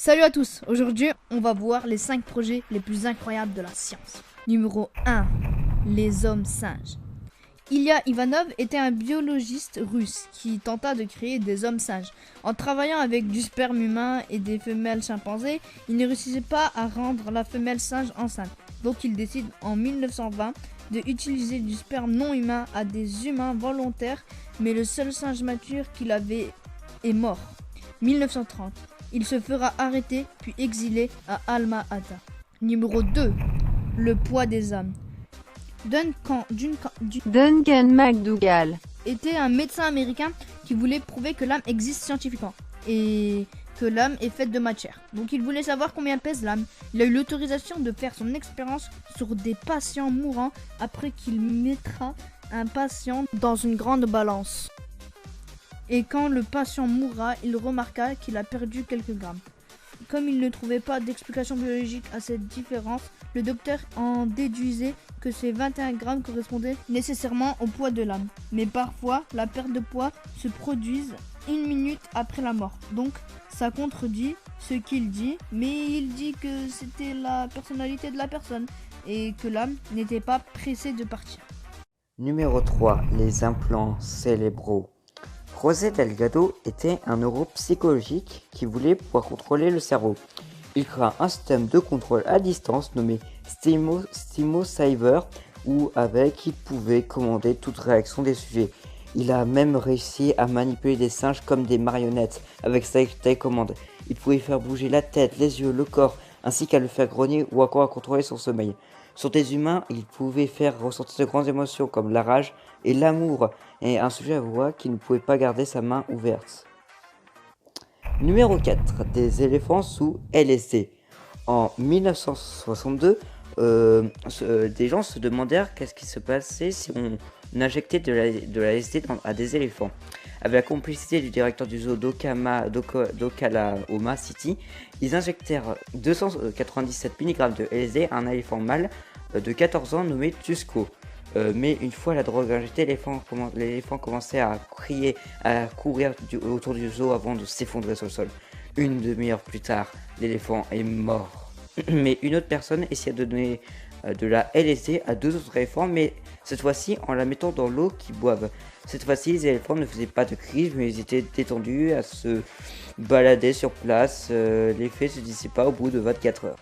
Salut à tous, aujourd'hui on va voir les 5 projets les plus incroyables de la science. Numéro 1. Les hommes singes. Ilya Ivanov était un biologiste russe qui tenta de créer des hommes singes. En travaillant avec du sperme humain et des femelles chimpanzés, il ne réussissait pas à rendre la femelle singe enceinte. Donc il décide en 1920 de utiliser du sperme non humain à des humains volontaires, mais le seul singe mature qu'il avait est mort. 1930. Il se fera arrêter puis exilé à Alma-Ata. Numéro 2. Le poids des âmes. Duncan McDougall était un médecin américain qui voulait prouver que l'âme existe scientifiquement et que l'âme est faite de matière. Donc il voulait savoir combien pèse l'âme. Il a eu l'autorisation de faire son expérience sur des patients mourants après qu'il mettra un patient dans une grande balance. Et quand le patient mourra, il remarqua qu'il a perdu quelques grammes. Comme il ne trouvait pas d'explication biologique à cette différence, le docteur en déduisait que ces 21 grammes correspondaient nécessairement au poids de l'âme. Mais parfois, la perte de poids se produit 1 minute après la mort. Donc, ça contredit ce qu'il dit, mais il dit que c'était la personnalité de la personne et que l'âme n'était pas pressée de partir. Numéro 3. Les implants cérébraux. José Delgado était un neuropsychologique qui voulait pouvoir contrôler le cerveau. Il créa un système de contrôle à distance nommé StimoCyber où avec il pouvait commander toute réaction des sujets. Il a même réussi à manipuler des singes comme des marionnettes avec sa télécommande. Il pouvait faire bouger la tête, les yeux, le corps, ainsi qu'à le faire grogner ou encore à contrôler son sommeil. Sur des humains, il pouvait faire ressentir de grandes émotions comme la rage et l'amour, et un sujet à voix qui ne pouvait pas garder sa main ouverte. Numéro 4. Des éléphants sous LSD. En 1962, des gens se demandèrent qu'est-ce qui se passait si on injectait de la LSD à des éléphants. Avec la complicité du directeur du zoo d'Oklahoma City, ils injectèrent 297 mg de LSD à un éléphant mâle de 14 ans nommé Tusco. Mais une fois la drogue injectée, l'éléphant commençait à crier, à courir autour du zoo avant de s'effondrer sur le sol. Une demi-heure plus tard, l'éléphant est mort. Mais une autre personne essaya de donner de la LSD à 2 autres éléphants, mais cette fois-ci en la mettant dans l'eau qu'ils boivent. Cette fois-ci, les éléphants ne faisaient pas de crise, mais ils étaient détendus à se balader sur place. L'effet se dissipa au bout de 24 heures.